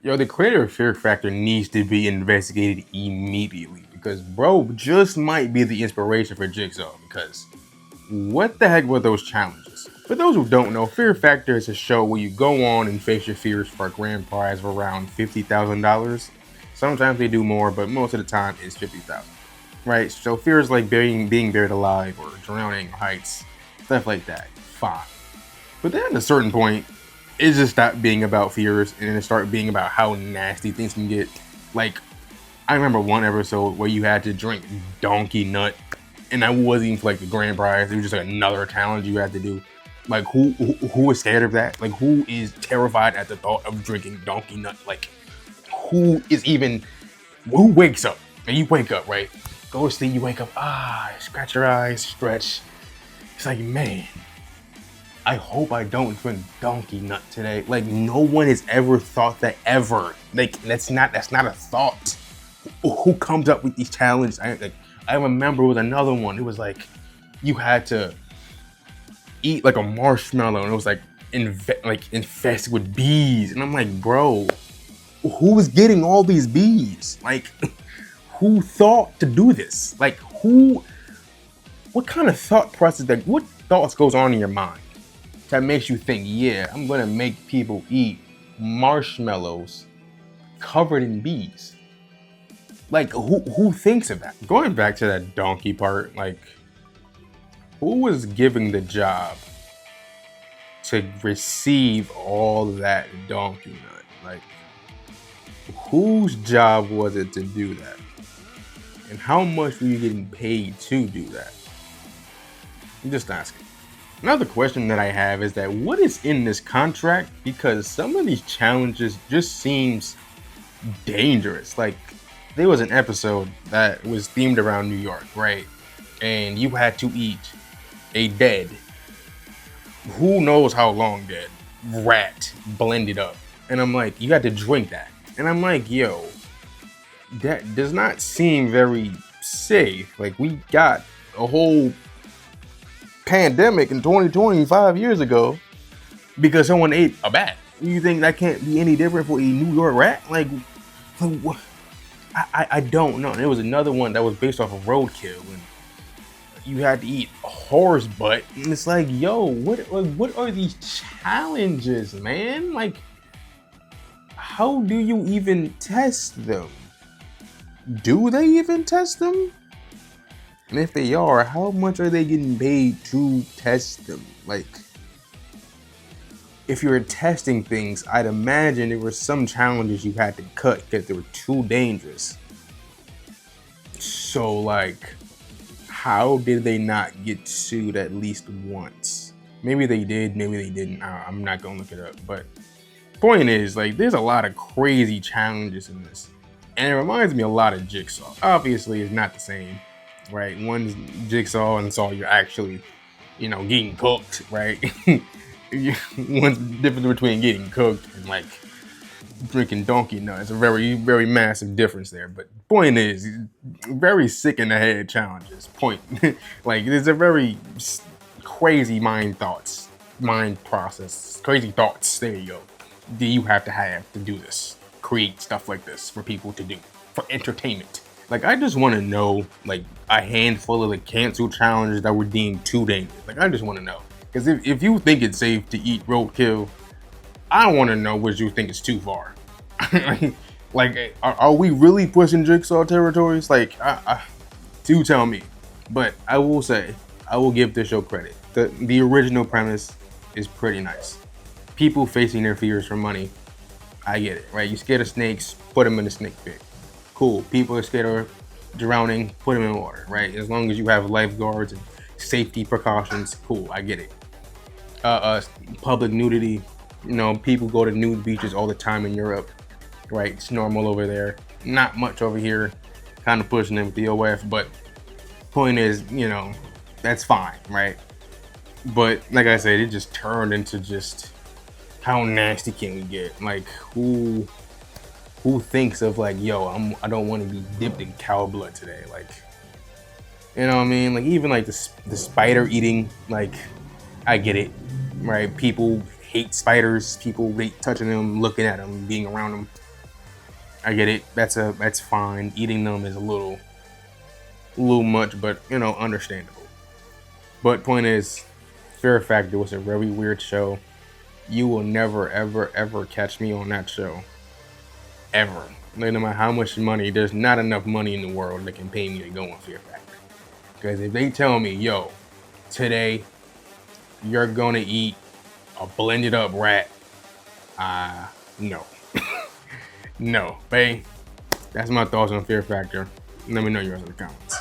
Yo, the creator of Fear Factor needs to be investigated immediately because bro just might be the inspiration for Jigsaw. Because what the heck were those challenges? For those who don't know, Fear Factor is a show where you go on and face your fears for a grand prize of around $50,000. Sometimes they do more, but most of the time it's 50,000. Right? So fears like being buried alive or drowning or heights, stuff like that. Fine. But then at a certain point, it just stopped being about fears and it started being about how nasty things can get. Like, I remember one episode where you had to drink donkey nut, and that wasn't even for like the grand prize. It was just like another challenge you had to do. Like, who is scared of that? Like, who is terrified at the thought of drinking donkey nut? Like, who is even who wakes up? And you wake up, right? Go to sleep, you wake up, scratch your eyes, stretch. It's like, man, I hope I don't drink donkey nut today. Like, no one has ever thought that ever. Like, that's not a thought. Who comes up with these challenges? I remember it was another one. It was like you had to eat like a marshmallow, and it was like infested with bees. And I'm like, bro, who is getting all these bees? Like, who thought to do this? Like, who? What kind of thought process? What thoughts goes on in your mind that makes you think, yeah, I'm gonna make people eat marshmallows covered in bees? Like, who thinks of that? Going back to that donkey part, like, who was giving the job to receive all that donkey nut? Like, whose job was it to do that? And how much were you getting paid to do that? I'm just asking. Another question that I have is that what is in this contract? Because some of these challenges just seems dangerous. Like, there was an episode that was themed around New York, right? And you had to eat a dead, who knows how long dead, rat blended up. And I'm like, you got to drink that. And I'm like, yo, that does not seem very safe. Like, we got a whole pandemic in 2020, 5 years ago, because someone ate a bat. You think that can't be any different for a New York rat? Like what? I don't know. And there was another one that was based off of Roadkill, and you had to eat a horse butt, and it's like, yo, what are these challenges, man? Like, how do you even test them? Do they even test them? And if they are, how much are they getting paid to test them? Like, if you were testing things, I'd imagine there were some challenges you had to cut because they were too dangerous. So, like, how did they not get sued at least once? Maybe they did, maybe they didn't. I'm not gonna look it up. But point is, like, there's a lot of crazy challenges in this. And it reminds me a lot of Jigsaw. Obviously, it's not the same, right? One's Jigsaw and Saw, you're actually, getting cooked, right? One's the difference between getting cooked and like drinking donkey nuts. It's a very, very massive difference there. But point is, very sick in the head challenges. Point, like, there's a very crazy mind process, crazy thoughts. There you go. Do you have to do this? Create stuff like this for people to do for entertainment. Like, I just want to know, like, a handful of the canceled challenges that were deemed too dangerous. Like, I just want to know. Because if you think it's safe to eat roadkill, I want to know what you think is too far. Like, are we really pushing Jigsaw territories? Like, do tell me. But I will say, I will give this show credit. The original premise is pretty nice. People facing their fears for money. I get it, right? You scared of snakes, put them in a snake pit. Cool. People are scared of drowning, put them in water, right? As long as you have lifeguards and safety precautions, cool. I get it. Public nudity, people go to nude beaches all the time in Europe, right? It's normal over there. Not much over here. Kind of pushing it with the OF, but point is, that's fine, right? But like I said, it just turned into just how nasty can we get? Like, who thinks of like, yo, I don't want to be dipped in cow blood today? Like, you know what I mean? Like, even like the spider eating, like, I get it, right? People hate spiders. People hate touching them, looking at them, being around them. I get it. That's fine. Eating them is a little much, but understandable. But point is, Fear Factor was a very weird show. You will never, ever, ever catch me on that show. Ever. No matter how much money, there's not enough money in the world that can pay me to go on Fear Factor. Because if they tell me, yo, today you're gonna eat a blended up rat, no. No. But hey, that's my thoughts on Fear Factor. Let me know yours in the comments.